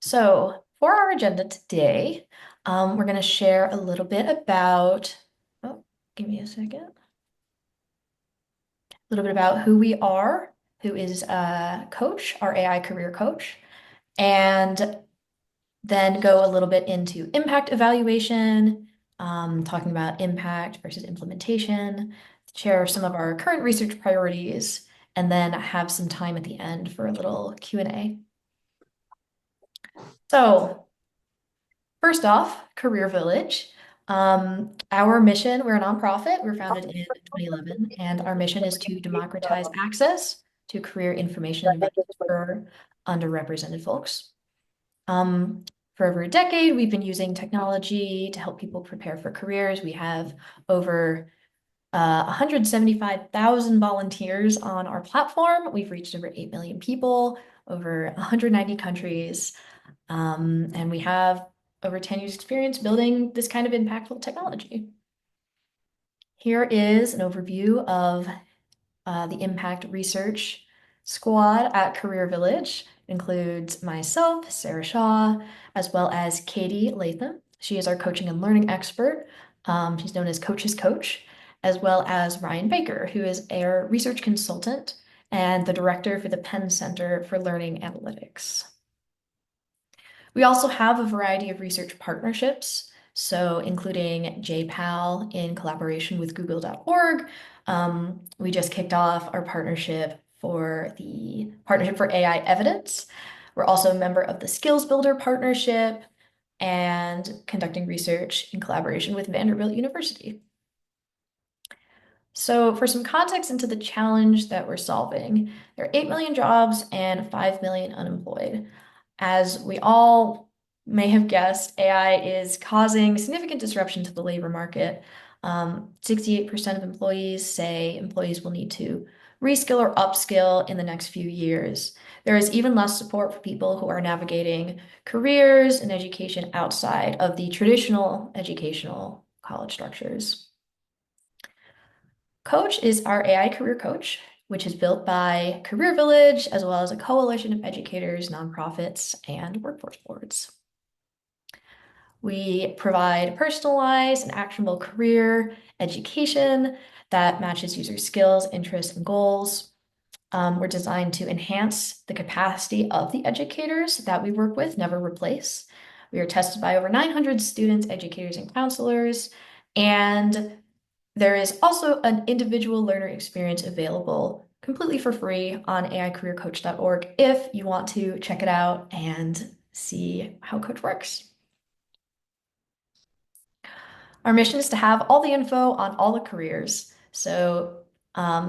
So, for our agenda today, we're going to share a little bit about, oh, give me a second, a little bit about who we are, who is Coach, our AI career coach, and then go a little bit into impact evaluation, talking about impact versus implementation, share some of our current research priorities, and then have some time at the end for a little Q&A. So, first off, Career Village. Our mission, we're a nonprofit. We were founded in 2011, and our mission is to democratize access to career information and advice for underrepresented folks. For over a decade, we've been using technology to help people prepare for careers. We have over 175,000 volunteers on our platform. We've reached over 8 million people, over 190 countries. And we have over 10 years experience building this kind of impactful technology. Here is an overview of the impact research squad at Career Village. It includes myself, Sarah Shaw, as well as Katie Latham. She is our coaching and learning expert. She's known as Coach's Coach, as well as Ryan Baker, who is our research consultant and the director for the Penn Center for Learning Analytics. We also have a variety of research partnerships, so including JPAL in collaboration with Google.org. We just kicked off our partnership for the Partnership for AI Evidence. We're also a member of the Skills Builder Partnership and conducting research in collaboration with Vanderbilt University. So for some context into the challenge that we're solving, there are 8 million jobs and 5 million unemployed. As we all may have guessed, AI is causing significant disruption to the labor market. 68% of employees say employees will need to reskill or upskill in the next few years. There is even less support for people who are navigating careers and education outside of the traditional educational college structures. Coach is our AI career coach, which is built by Career Village, as well as a coalition of educators, nonprofits, and workforce boards. We provide personalized and actionable career education that matches user skills, interests, and goals. We're designed to enhance the capacity of the educators that we work with, never replace. We are tested by over 900 students, educators, and counselors, and there is also an individual learner experience available completely for free on aicareercoach.org if you want to check it out and see how Coach works. Our mission is to have all the info on all the careers, so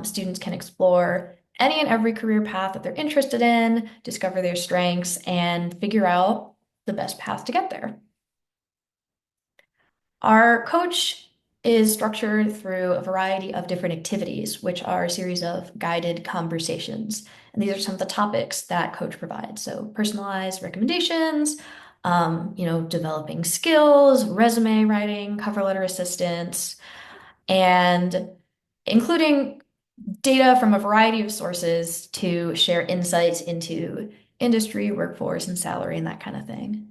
students can explore any and every career path that they're interested in, discover their strengths, and figure out the best path to get there. Our coach is structured through a variety of different activities, which are a series of guided conversations. And these are some of the topics that Coach provides. So personalized recommendations, developing skills, resume writing, cover letter assistance, and including data from a variety of sources to share insights into industry, workforce, and salary, and that kind of thing.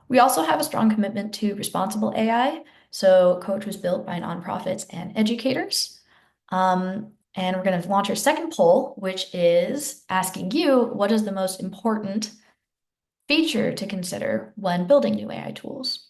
We also have a strong commitment to responsible AI. So Coach was built by nonprofits and educators. And we're going to launch our second poll, which is asking you, what is the most important feature to consider when building new AI tools?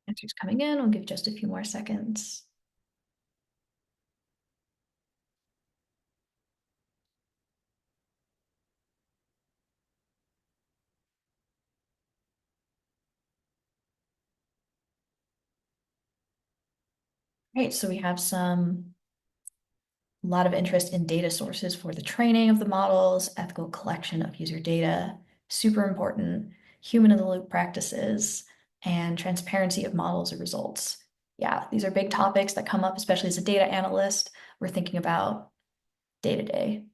Answers coming in. I'll give just a few more seconds. Great, so we have a lot of interest in data sources for the training of the models, ethical collection of user data, super important, human in the loop practices, and transparency of models or results. Yeah, these are big topics that come up, especially as a data analyst. We're thinking about day to day.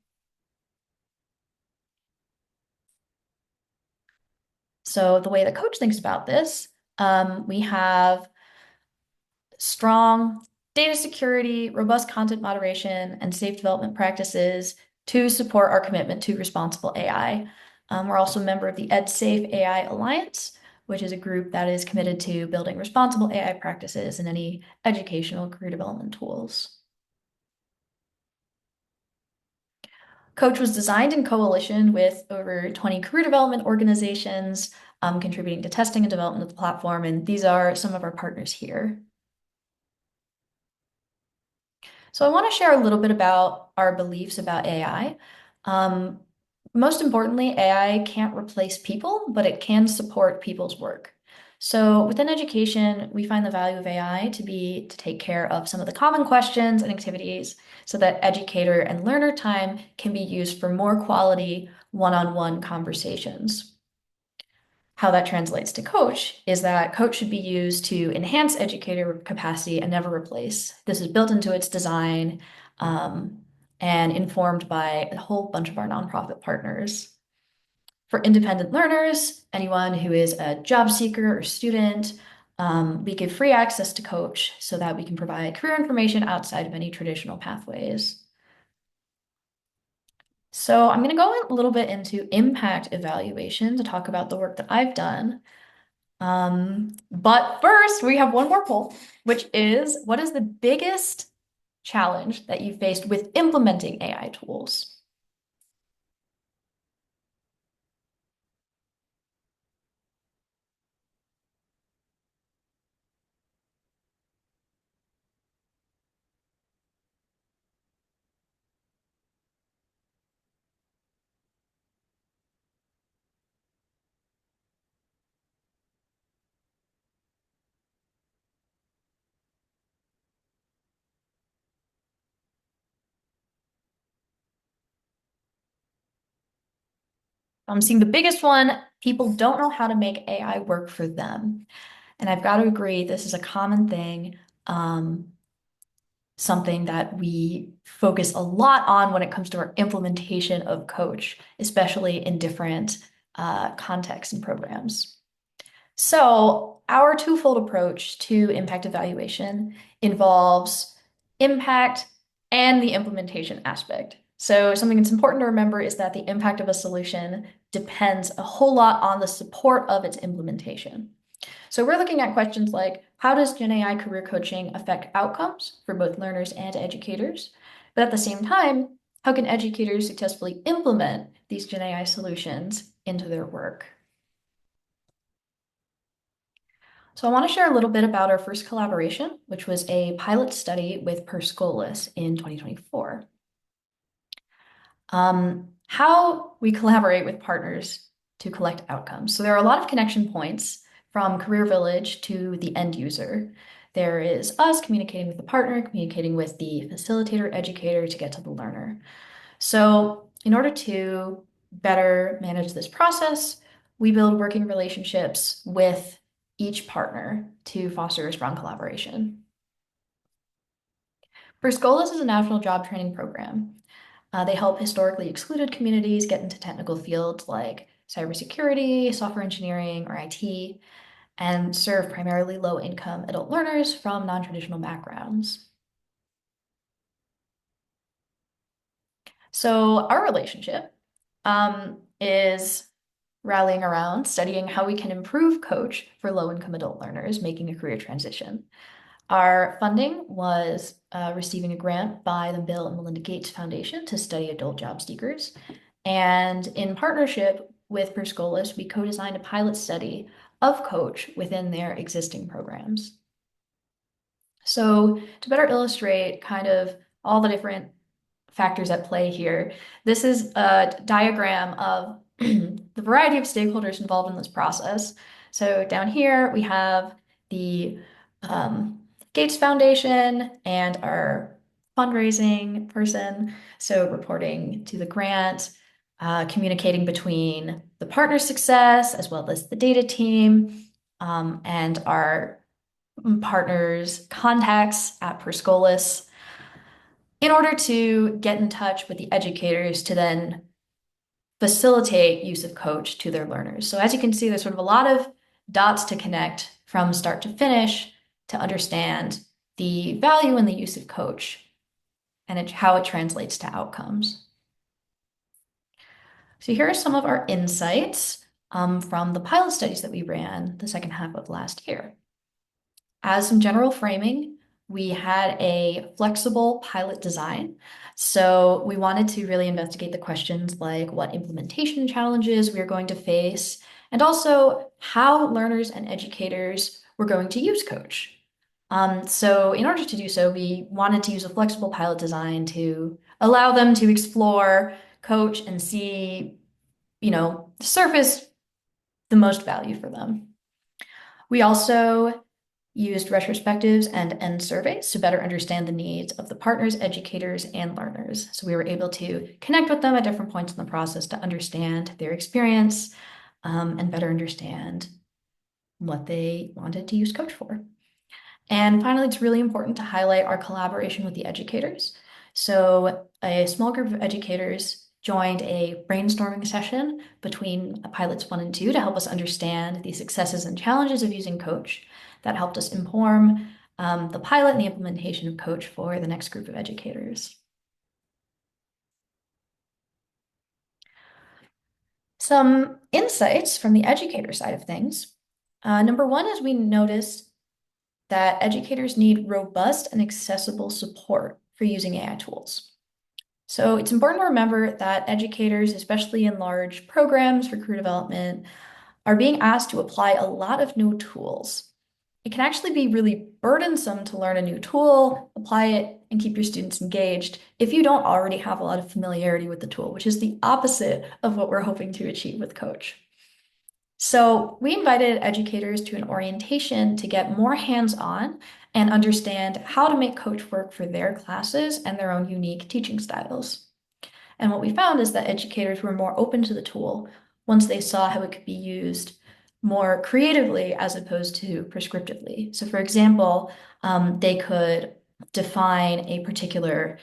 So the way the coach thinks about this, we have strong data security, robust content moderation, and safe development practices to support our commitment to responsible AI. We're also a member of the EdSafe AI Alliance, which is a group that is committed to building responsible AI practices and any educational career development tools. Coach was designed in coalition with over 20 career development organizations, contributing to testing and development of the platform, and these are some of our partners here. So I want to share a little bit about our beliefs about AI. Um, Most importantly, AI can't replace people, but it can support people's work. So within education, we find the value of AI to be to take care of some of the common questions and activities so that educator and learner time can be used for more quality one-on-one conversations. How that translates to coach is that coach should be used to enhance educator capacity and never replace. This is built into its design um, and informed by a whole bunch of our nonprofit partners. For independent learners, anyone who is a job seeker or student, we give free access to coach so that we can provide career information outside of any traditional pathways. So I'm going to go a little bit into impact evaluation to talk about the work that I've done. But first, we have one more poll, which is what is the biggest challenge that you faced with implementing AI tools? I'm seeing the biggest one, people don't know how to make AI work for them. And I've got to agree, this is a common thing, something that we focus a lot on when it comes to our implementation of Coach, especially in different contexts and programs. So, our twofold approach to impact evaluation involves impact and the implementation aspect. So, something that's important to remember is that the impact of a solution depends a whole lot on the support of its implementation. So, we're looking at questions like how does Gen AI career coaching affect outcomes for both learners and educators? But at the same time, how can educators successfully implement these Gen AI solutions into their work? So I want to share a little bit about our first collaboration, which was a pilot study with Perscolis in 2024. How we collaborate with partners to collect outcomes. So there are a lot of connection points from Career Village to the end user. There is us communicating with the partner, communicating with the facilitator, educator to get to the learner. So in order to better manage this process, we build working relationships with each partner to foster a strong collaboration. First Goals is a national job training program. They help historically excluded communities get into technical fields like cybersecurity, software engineering, or IT, and serve primarily low-income adult learners from non-traditional backgrounds. So our relationship is rallying around studying how we can improve coach for low-income adult learners making a career transition. Our funding was receiving a grant by the Bill and Melinda Gates Foundation to study adult job seekers. And in partnership with Perscolis, we co-designed a pilot study of Coach within their existing programs. So to better illustrate kind of all the different factors at play here, this is a diagram of the variety of stakeholders involved in this process. So down here we have the um, Gates Foundation and our fundraising person. So reporting to the grant, communicating between the partner success as well as the data team, and our partners' contacts at Perscolis in order to get in touch with the educators to then facilitate use of coach to their learners. So as you can see, there's sort of a lot of dots to connect from start to finish to understand the value in the use of coach and how it translates to outcomes. So here are some of our insights from the pilot studies that we ran the second half of last year. As some general framing, we had a flexible pilot design. So we wanted to really investigate the questions like what implementation challenges we are going to face, and also how learners and educators were going to use Coach. So in order to do so, we wanted to use a flexible pilot design to allow them to explore Coach and see, surface the most value for them. We also used retrospectives and end surveys to better understand the needs of the partners, educators, and learners. So we were able to connect with them at different points in the process to understand their experience and better understand what they wanted to use Coach for. And finally, it's really important to highlight our collaboration with the educators. So a small group of educators joined a brainstorming session between pilots 1 and 2 to help us understand the successes and challenges of using Coach. That helped us inform the pilot and the implementation of Coach for the next group of educators. Some insights from the educator side of things. Number one is we noticed that educators need robust and accessible support for using AI tools. So it's important to remember that educators, especially in large programs for career development, are being asked to apply a lot of new tools. It can actually be really burdensome to learn a new tool, apply it, and keep your students engaged if you don't already have a lot of familiarity with the tool, which is the opposite of what we're hoping to achieve with Coach. So we invited educators to an orientation to get more hands-on and understand how to make Coach work for their classes and their own unique teaching styles. And what we found is that educators were more open to the tool once they saw how it could be used more creatively as opposed to prescriptively. So for example, they could define a particular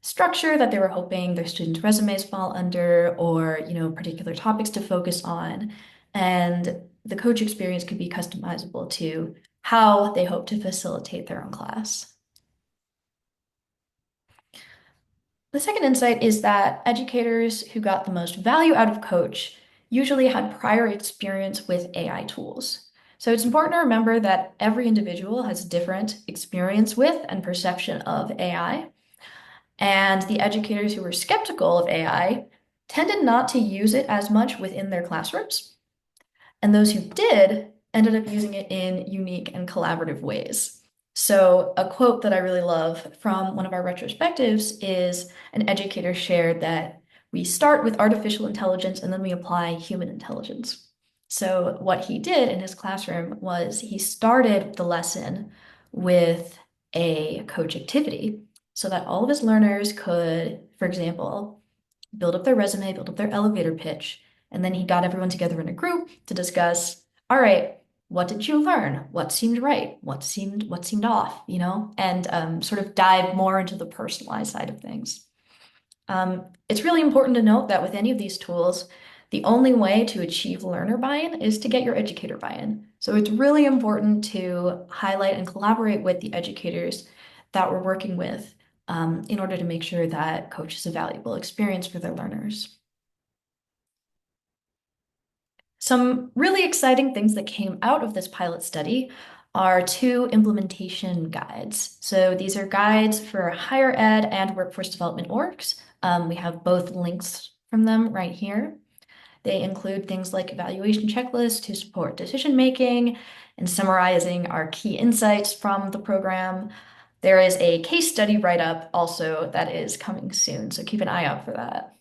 structure that they were hoping their students' resumes fall under, or particular topics to focus on. And the Coach experience could be customizable to how they hope to facilitate their own class. The second insight is that educators who got the most value out of Coach usually had prior experience with AI tools. So it's important to remember that every individual has a different experience with and perception of AI. And the educators who were skeptical of AI tended not to use it as much within their classrooms. And those who did ended up using it in unique and collaborative ways. So a quote that I really love from one of our retrospectives is an educator shared that we start with artificial intelligence and then we apply human intelligence. So what he did in his classroom was he started the lesson with a Coach activity so that all of his learners could, for example, build up their resume, build up their elevator pitch, and then he got everyone together in a group to discuss, all right, what did you learn? What seemed right? What seemed off, and sort of dive more into the personalized side of things. It's really important to note that with any of these tools, the only way to achieve learner buy-in is to get your educator buy-in. So it's really important to highlight and collaborate with the educators that we're working with in order to make sure that Coach is a valuable experience for their learners. Some really exciting things that came out of this pilot study are 2 implementation guides. So these are guides for higher ed and workforce development orgs. We have both links from them right here. They include things like evaluation checklists to support decision making and summarizing our key insights from the program. There is a case study write-up also that is coming soon, so keep an eye out for that.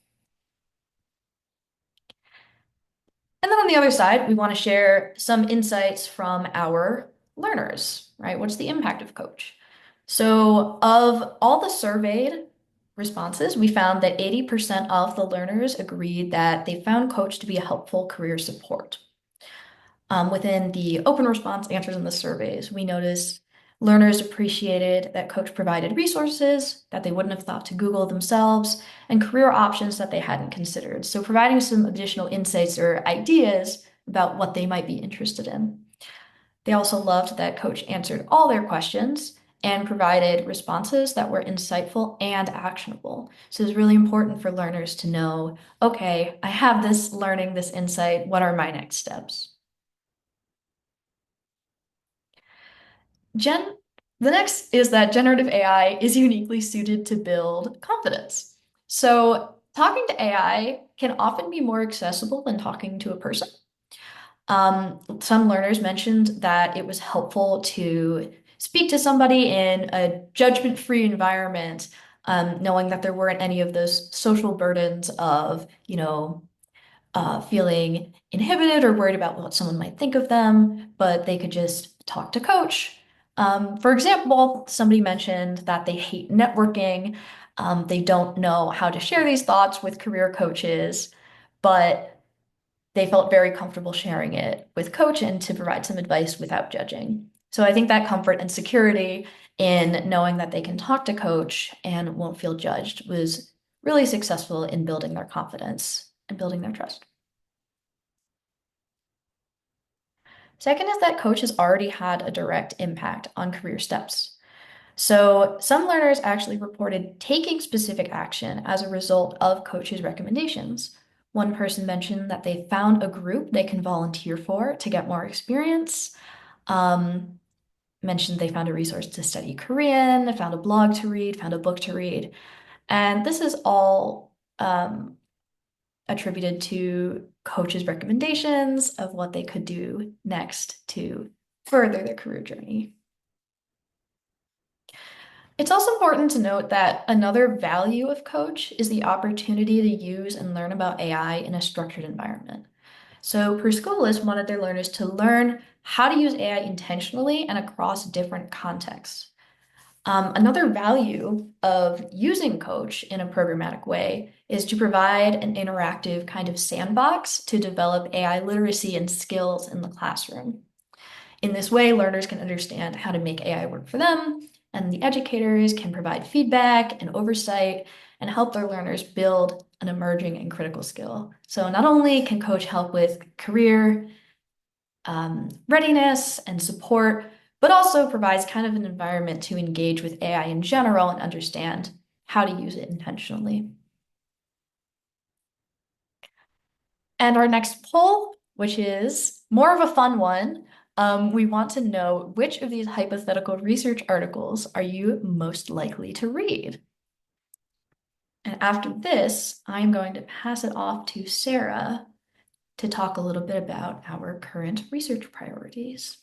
And then on the other side, we want to share some insights from our learners, right? What's the impact of Coach? So of all the surveyed responses, we found that 80% of the learners agreed that they found Coach to be a helpful career support. Within the open response answers in the surveys, we noticed learners appreciated that coach provided resources that they wouldn't have thought to Google themselves and career options that they hadn't considered. So providing some additional insights or ideas about what they might be interested in. They also loved that coach answered all their questions and provided responses that were insightful and actionable. So it's really important for learners to know, okay, I have this learning, this insight. What are my next steps? Gen the next is that generative AI is uniquely suited to build confidence. So talking to AI can often be more accessible than talking to a person. Some learners mentioned that it was helpful to speak to somebody in a judgment-free environment, knowing that there weren't any of those social burdens of, feeling inhibited or worried about what someone might think of them, but they could just talk to coach. For example, somebody mentioned that they hate networking. They don't know how to share these thoughts with career coaches, but they felt very comfortable sharing it with coach and to provide some advice without judging. So I think that comfort and security in knowing that they can talk to coach and won't feel judged was really successful in building their confidence and building their trust. Second is that coach has already had a direct impact on career steps. So some learners actually reported taking specific action as a result of coaches' recommendations. One person mentioned that they found a group they can volunteer for to get more experience. Um, Mentioned they found a resource to study Korean, found a blog to read, found a book to read. And this is all attributed to coaches' recommendations of what they could do next to further their career journey. It's also important to note that another value of Coach is the opportunity to use and learn about AI in a structured environment. So Schoolist wanted their learners to learn how to use AI intentionally and across different contexts. Another value of using Coach in a programmatic way is to provide an interactive kind of sandbox to develop AI literacy and skills in the classroom. In this way, learners can understand how to make AI work for them, and the educators can provide feedback and oversight and help their learners build an emerging and critical skill. So not only can Coach help with career readiness and support, but also provides kind of an environment to engage with AI in general and understand how to use it intentionally. And our next poll, which is more of a fun one, we want to know which of these hypothetical research articles are you most likely to read? And after this, I'm going to pass it off to Sarah to talk a little bit about our current research priorities.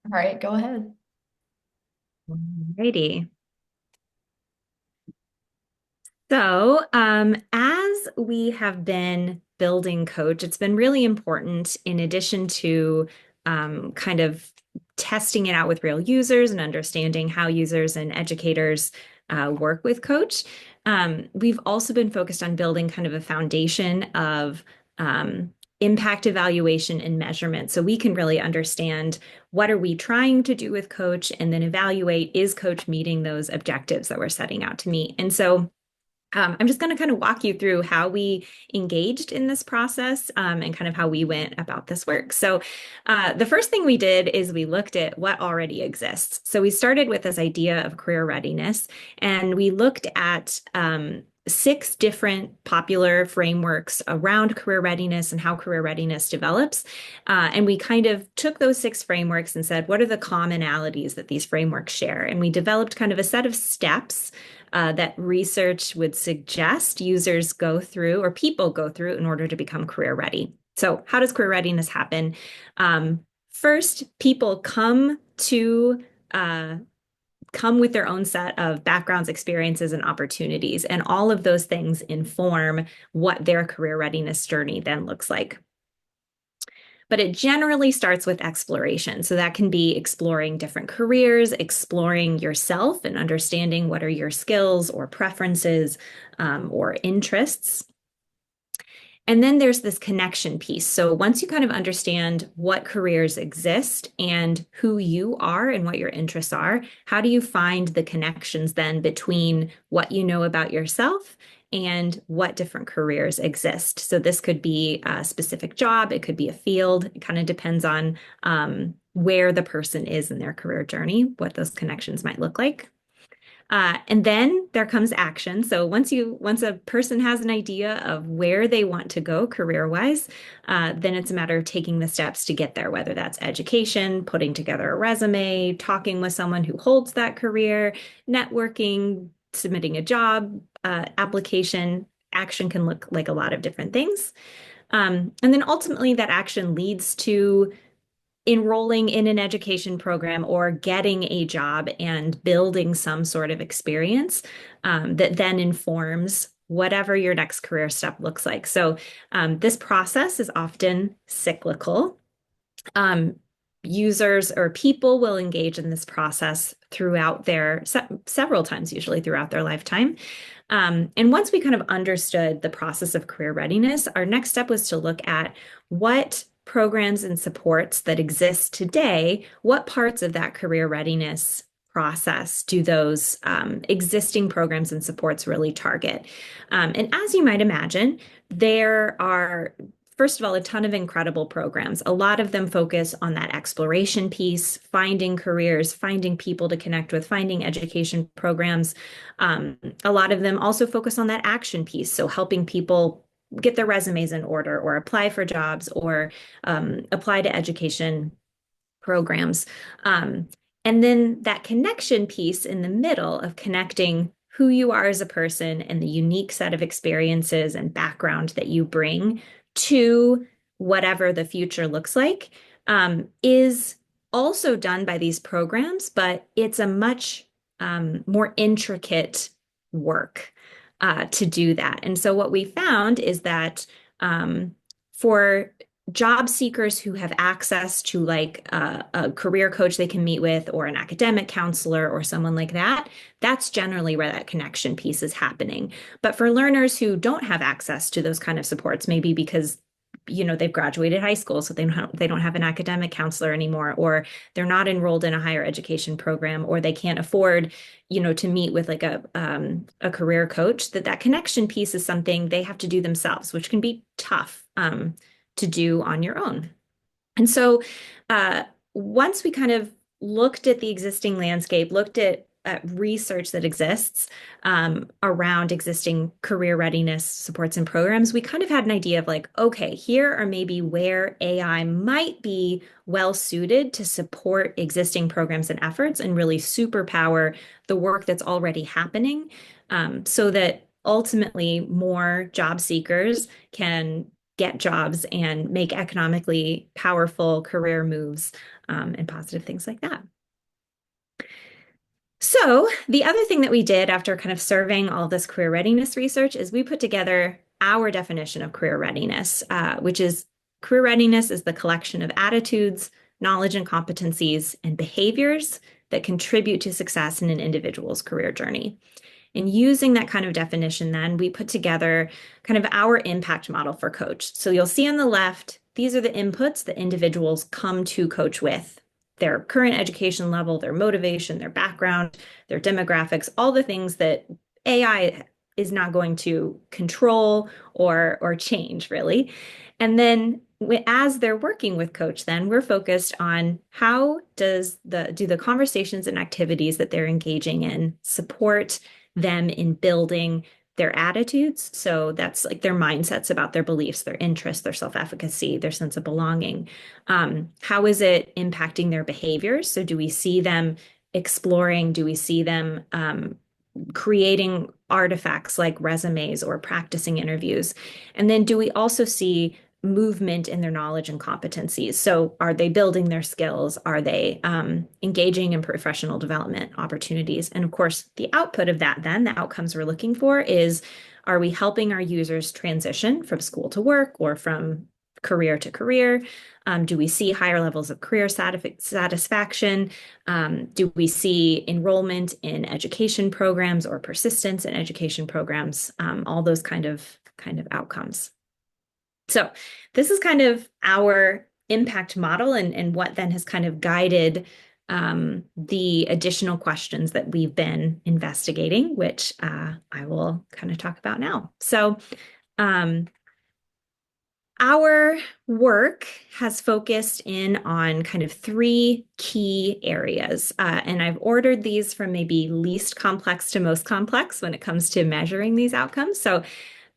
All right, go ahead. Alrighty. So, as we have been building Coach, it's been really important in addition to kind of testing it out with real users and understanding how users and educators work with Coach. We've also been focused on building kind of a foundation of impact evaluation and measurement so we can really understand what are we trying to do with Coach and then evaluate, is Coach meeting those objectives that we're setting out to meet? And so I'm just going to kind of walk you through how we engaged in this process and kind of how we went about this work. So, the first thing we did is we looked at what already exists. So, we started with this idea of career readiness, and we looked at six different popular frameworks around career readiness and how career readiness develops. And we kind of took those six frameworks and said, what are the commonalities that these frameworks share? And we developed kind of a set of steps that research would suggest users go through or people go through in order to become career ready. So, how does career readiness happen? First, people come to come with their own set of backgrounds, experiences, and opportunities. And all of those things inform what their career readiness journey then looks like. But it generally starts with exploration. So that can be exploring different careers, exploring yourself and understanding what are your skills or preferences or interests. And then there's this connection piece. So once you kind of understand what careers exist and who you are and what your interests are, how do you find the connections then between what you know about yourself and what different careers exist? So this could be a specific job, it could be a field. It kind of depends on where the person is in their career journey, what those connections might look like. And then there comes action. So once a person has an idea of where they want to go career-wise, then it's a matter of taking the steps to get there, whether that's education, putting together a resume, talking with someone who holds that career, networking, submitting a job application. Action can look like a lot of different things. And then ultimately that action leads to enrolling in an education program or getting a job and building some sort of experience that then informs whatever your next career step looks like. So this process is often cyclical. Um, Users or people will engage in this process throughout their several times, usually throughout their lifetime. And once we kind of understood the process of career readiness, our next step was to look at what programs and supports that exist today, what parts of that career readiness process do those existing programs and supports really target? And as you might imagine, there are first of all, a ton of incredible programs. A lot of them focus on that exploration piece, finding careers, finding people to connect with, finding education programs. A lot of them also focus on that action piece, so helping people get their resumes in order or apply for jobs or apply to education programs. Um, and then that connection piece in the middle of connecting who you are as a person and the unique set of experiences and background that you bring to whatever the future looks like is also done by these programs, but it's a much more intricate work to do that. And so what we found is that for job seekers who have access to like a career coach they can meet with or an academic counselor or someone like that, that's generally where that connection piece is happening. But for learners who don't have access to those kind of supports, maybe because they've graduated high school, so they don't have an academic counselor anymore, or they're not enrolled in a higher education program, or they can't afford to meet with like a career coach, that connection piece is something they have to do themselves, which can be tough to do on your own. And so once we kind of looked at the existing landscape, looked at research that exists around existing career readiness supports and programs, we kind of had an idea of like, okay, here are maybe where AI might be well suited to support existing programs and efforts and really superpower the work that's already happening so that ultimately more job seekers can get jobs and make economically powerful career moves and positive things like that. So the other thing that we did after kind of surveying all this career readiness research is we put together our definition of career readiness, which is career readiness is the collection of attitudes, knowledge and competencies, and behaviors that contribute to success in an individual's career journey. And using that kind of definition, then we put together kind of our impact model for coach. So you'll see on the left, these are the inputs that individuals come to coach with: their current education level, their motivation, their background, their demographics, all the things that AI is not going to control or change really. And then as they're working with coach, then we're focused on how do the conversations and activities that they're engaging in support them in building their attitudes. So that's like their mindsets about their beliefs, their interests, their self-efficacy, their sense of belonging. How is it impacting their behaviors? So do we see them exploring? Do we see them creating artifacts like resumes or practicing interviews? And then do we also see movement in their knowledge and competencies. So, are they building their skills? Are they engaging in professional development opportunities? And of course, the output of that, then, the outcomes we're looking for is, are we helping our users transition from school to work or from career to career? Do we see higher levels of career satisfaction? Do we see enrollment in education programs or persistence in education programs? All those kind of outcomes. So this is kind of our impact model and what then has kind of guided the additional questions that we've been investigating, which I will kind of talk about now. So um, our work has focused in on kind of three key areas, and I've ordered these from maybe least complex to most complex when it comes to measuring these outcomes. So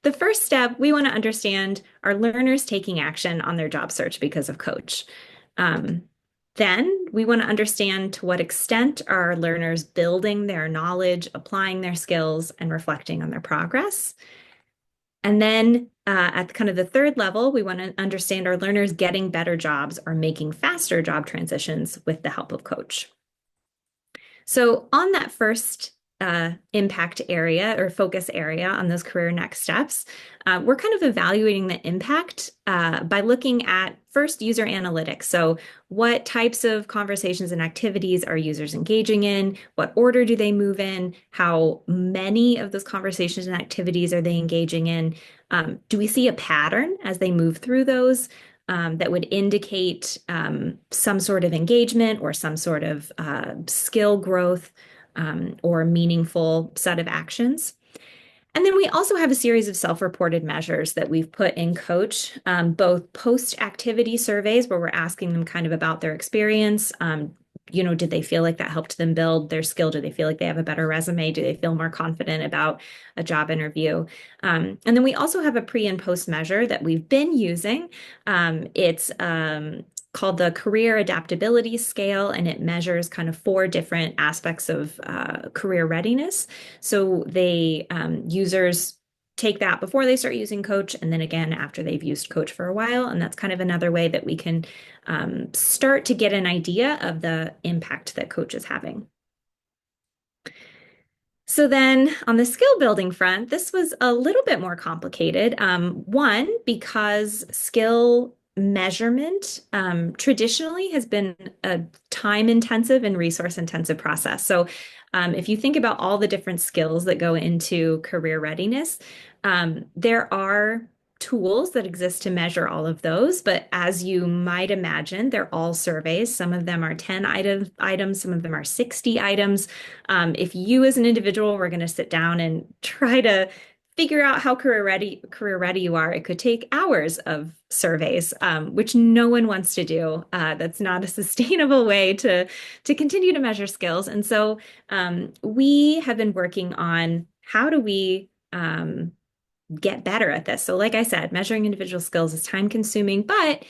the first step, we want to understand, are learners taking action on their job search because of Coach? Um, then we want to understand, to what extent are learners building their knowledge, applying their skills, and reflecting on their progress? And then at kind of the third level, we want to understand, are learners getting better jobs or making faster job transitions with the help of Coach? So on that first impact area or focus area on those career next steps, we're kind of evaluating the impact by looking at first user analytics. So what types of conversations and activities are users engaging in? What order do they move in? How many of those conversations and activities are they engaging in? Do we see a pattern as they move through those? That would indicate some sort of engagement or some sort of skill growth or meaningful set of actions. And then we also have a series of self-reported measures that we've put in Coach, both post-activity surveys where we're asking them kind of about their experience. Did they feel like that helped them build their skill? Do they feel like they have a better resume? Do they feel more confident about a job interview? And then we also have a pre and post measure that we've been using. It's called the Career Adaptability Scale, and it measures kind of four different aspects of career readiness. So users take that before they start using Coach, and then again after they've used Coach for a while. And that's kind of another way that we can start to get an idea of the impact that Coach is having. So then on the skill building front, this was a little bit more complicated. One, because skill measurement traditionally has been a time intensive and resource intensive process. So if you think about all the different skills that go into career readiness, there are tools that exist to measure all of those. But as you might imagine, they're all surveys. Some of them are 10 items, some of them are 60 items. If you as an individual were going to sit down and try to figure out how career ready you are, it could take hours of surveys, which no one wants to do. That's not a sustainable way to continue to measure skills. And so we have been working on, how do we get better at this? So like I said, measuring individual skills is time consuming, but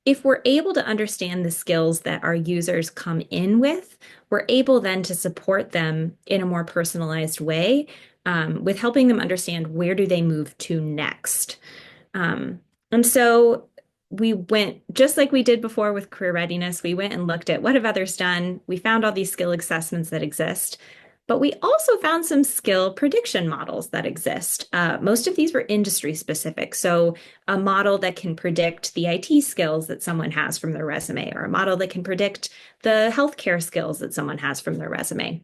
if we're able to understand the skills that our users come in with, we're able then to support them in a more personalized way, with helping them understand, where do they move to next. And so we went, just like we did before with career readiness, we went and looked at what have others done. We found all these skill assessments that exist. But we also found some skill prediction models that exist. Most of these were industry specific. So a model that can predict the IT skills that someone has from their resume, or a model that can predict the healthcare skills that someone has from their resume.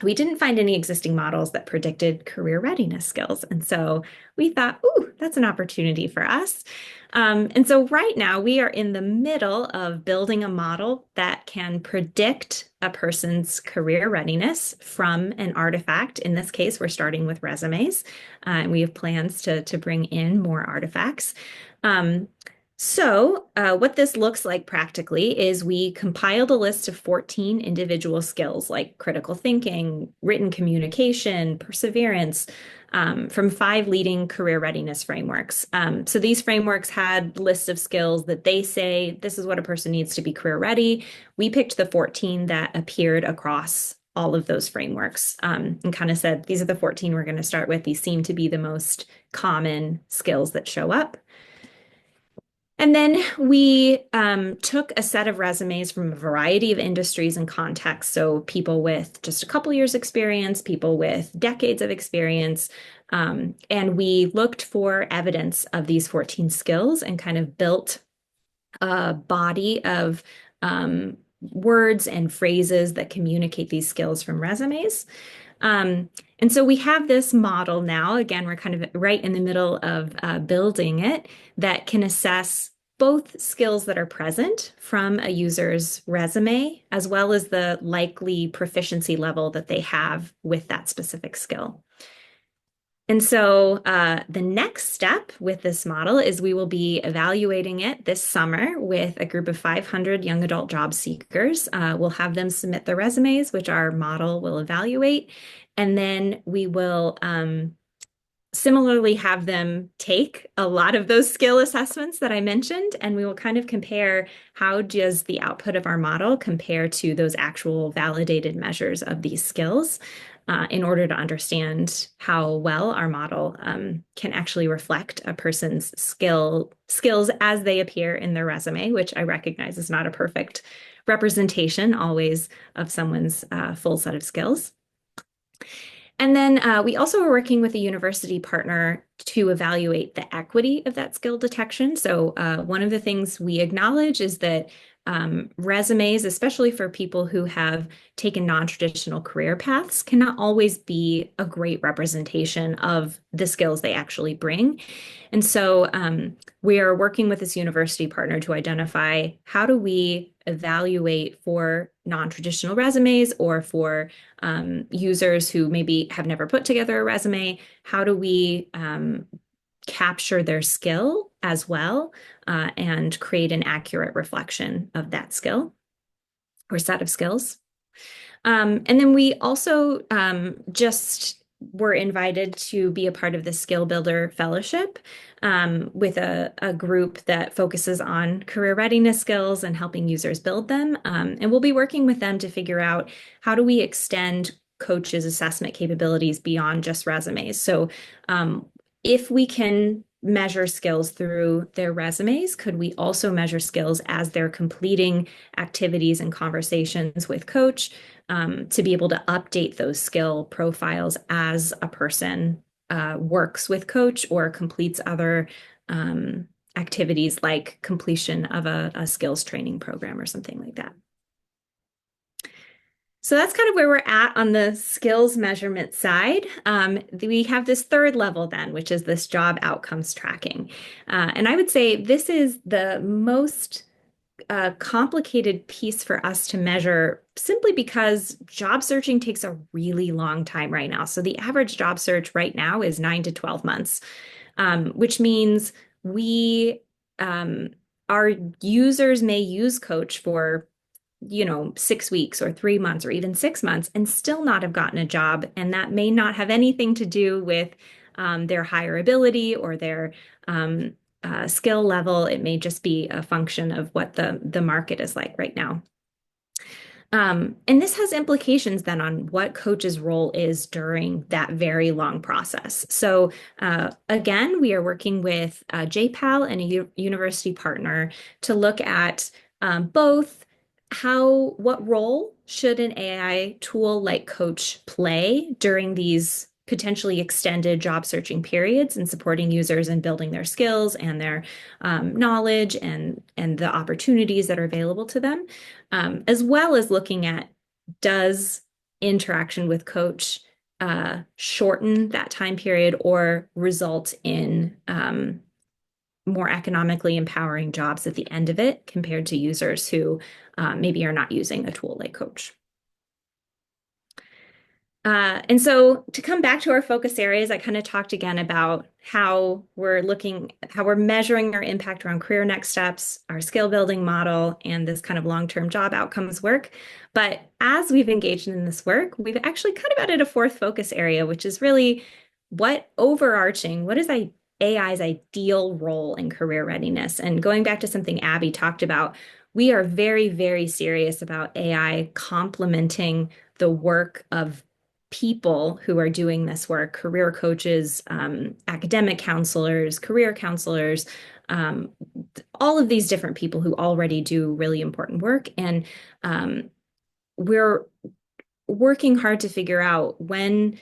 We didn't find any existing models that predicted career readiness skills. And so we thought, ooh, that's an opportunity for us. And so right now we are in the middle of building a model that can predict a person's career readiness from an artifact. In this case, we're starting with resumes, and we have plans to bring in more artifacts. What this looks like practically is, we compiled a list of 14 individual skills like critical thinking, written communication, perseverance, from 5 leading career readiness frameworks. So these frameworks had lists of skills that they say, this is what a person needs to be career ready. We picked the 14 that appeared across all of those frameworks, and kind of said, these are the 14 we're going to start with. These seem to be the most common skills that show up. And then we took a set of resumes from a variety of industries and contexts. So people with just a couple years experience, people with decades of experience. And we looked for evidence of these 14 skills and kind of built a body of words and phrases that communicate these skills from resumes. And so we have this model now. Again, we're kind of right in the middle of building it that can assess both skills that are present from a user's resume, as well as the likely proficiency level that they have with that specific skill. And so the next step with this model is we will be evaluating it this summer with a group of 500 young adult job seekers. We'll have them submit their resumes, which our model will evaluate. And then we will similarly have them take a lot of those skill assessments that I mentioned, and we will kind of compare how does the output of our model compare to those actual validated measures of these skills in order to understand how well our model can actually reflect a person's skills as they appear in their resume, which I recognize is not a perfect representation always of someone's full set of skills. And then we also are working with a university partner to evaluate the equity of that skill detection. So one of the things we acknowledge is that resumes, especially for people who have taken non-traditional career paths, cannot always be a great representation of the skills they actually bring. And so we are working with this university partner to identify how do we evaluate for non-traditional resumes or for users who maybe have never put together a resume, how do we capture their skill as well and create an accurate reflection of that skill or set of skills. And then we also just were invited to be a part of the Skill Builder Fellowship with a group that focuses on career readiness skills and helping users build them. And we'll be working with them to figure out how do we extend coaches' assessment capabilities beyond just resumes. So if we can measure skills through their resumes, could we also measure skills as they're completing activities and conversations with coach to be able to update those skill profiles as a person works with coach or completes other activities like completion of a skills training program or something like that. So that's kind of where we're at on the skills measurement side. We have this third level then, which is this job outcomes tracking. And I would say this is the most complicated piece for us to measure simply because job searching takes a really long time right now. So the average job search right now is 9 to 12 months, which means our users may use Coach for 6 weeks or 3 months or even 6 months and still not have gotten a job. And that may not have anything to do with their hireability or their skill level. It may just be a function of what the market is like right now. And this has implications then on what coach's role is during that very long process. So again, we are working with JPAL and a university partner to look at both what role should an AI tool like Coach play during these potentially extended job searching periods and supporting users and building their skills and their knowledge and the opportunities that are available to them, as well as looking at does interaction with Coach shorten that time period or result in more economically empowering jobs at the end of it compared to users who maybe are not using a tool like Coach. And so to come back to our focus areas, I kind of talked again about how we're measuring our impact around career next steps, our skill building model, and this kind of long-term job outcomes work. But as we've engaged in this work, we've actually kind of added a fourth focus area, which is really what is AI's ideal role in career readiness? And going back to something Abby talked about, we are very, very serious about AI complementing the work of people who are doing this work, career coaches, academic counselors, career counselors, um, all of these different people who already do really important work. And um, we're working hard to figure out when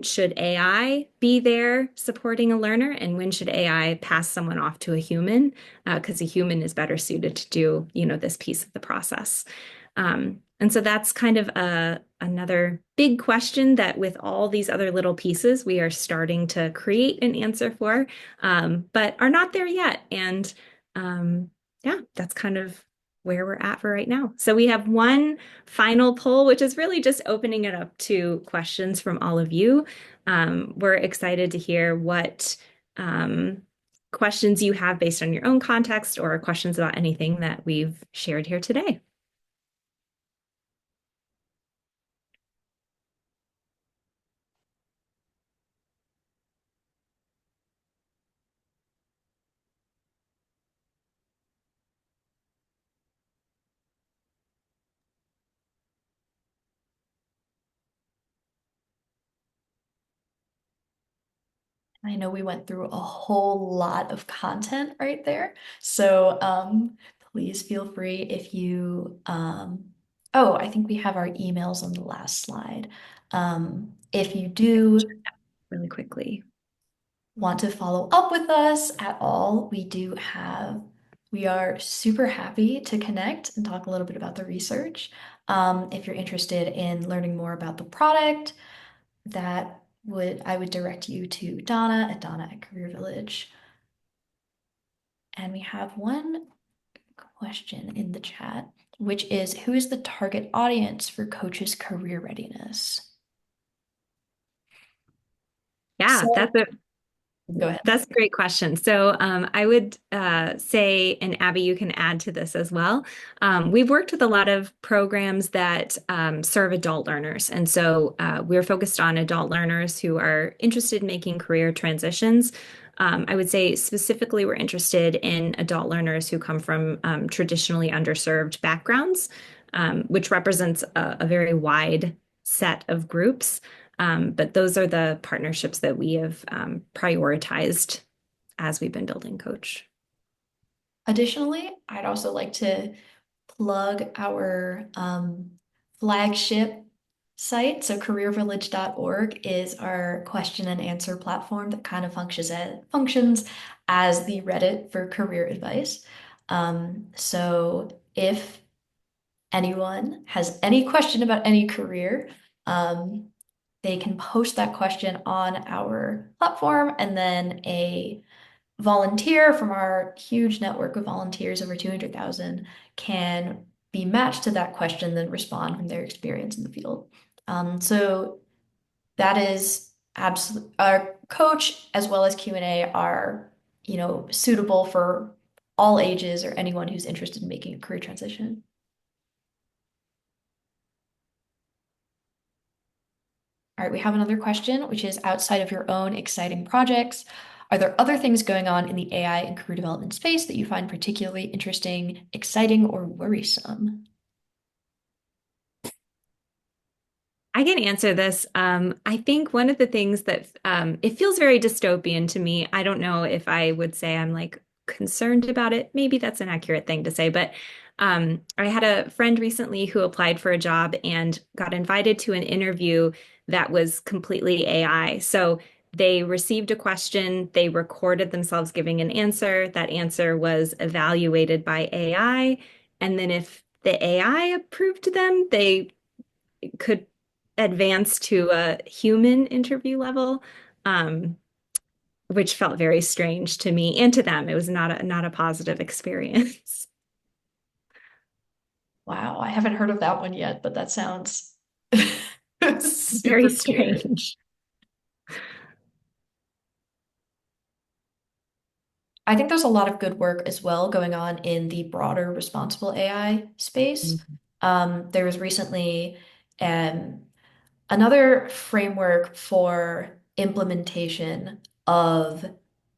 should AI be there supporting a learner and when should AI pass someone off to a human, because a human is better suited to do, this piece of the process. And so that's kind of another big question that with all these other little pieces, we are starting to create an answer for, but are not there yet. And yeah, that's kind of where we're at for right now. So we have one final poll, which is really just opening it up to questions from all of you. We're excited to hear what questions you have based on your own context or questions about anything that we've shared here today. I know we went through a whole lot of content right there. So please feel free if you, oh, I think we have our emails on the last slide. If you do Really quickly. want to follow up with us at all, we are super happy to connect and talk a little bit about the research. If you're interested in learning more about the product, I would direct you to Donna at Career Village. And we have one question in the chat, which is who is the target audience for coaches' career readiness? Yeah, So go ahead. that's a great question. So I would say, and Abby, you can add to this as well. We've worked with a lot of programs that serve adult learners. And so we're focused on adult learners who are interested in making career transitions. I would say specifically, we're interested in adult learners who come from traditionally underserved backgrounds, which represents a very wide set of groups. But those are the partnerships that we have prioritized as we've been building Coach. Additionally, I'd also like to plug our flagship site. So CareerVillage.org is our question and answer platform that kind of functions as the Reddit for career advice. So if anyone has any question about any career, um, they can post that question on our platform, and then a volunteer from our huge network of volunteers, over 200,000, can be matched to that question, then respond from their experience in the field. So that is absolute. Our coach as well as Q&A are, suitable for all ages or anyone who's interested in making a career transition. All right, we have another question, which is outside of your own exciting projects, are there other things going on in the AI and career development space that you find particularly interesting, exciting, or worrisome? I can answer this. I think one of the things that it feels very dystopian to me. I don't know if I would say I'm like concerned about it. Maybe that's an accurate thing to say, but I had a friend recently who applied for a job and got invited to an interview that was completely AI. So they received a question, they recorded themselves giving an answer. That answer was evaluated by AI, and then if the AI approved them, they could advance to a human interview level, um, which felt very strange to me and to them. It was not a positive experience. Wow, I haven't heard of that one yet, but that sounds Very super scary. strange. I think there's a lot of good work as well going on in the broader responsible AI space. There was recently um, another framework for implementation of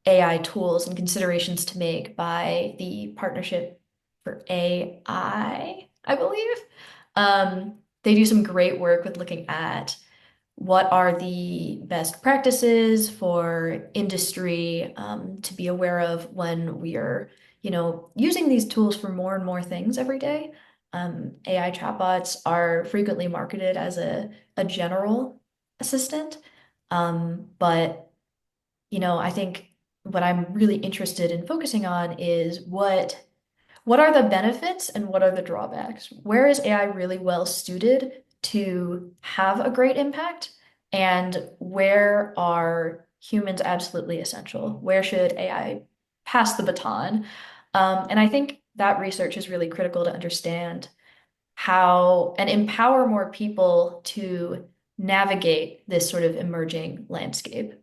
AI tools and considerations to make by the Partnership for AI, I believe. They do some great work with looking at what are the best practices for industry to be aware of when we are, using these tools for more and more things every day. AI chatbots are frequently marketed as a general assistant, but I think what I'm really interested in focusing on is what are the benefits and what are the drawbacks? Where is AI really well suited to have a great impact? And where are humans absolutely essential? Where should AI pass the baton? And I think that research is really critical to understand how and empower more people to navigate this sort of emerging landscape.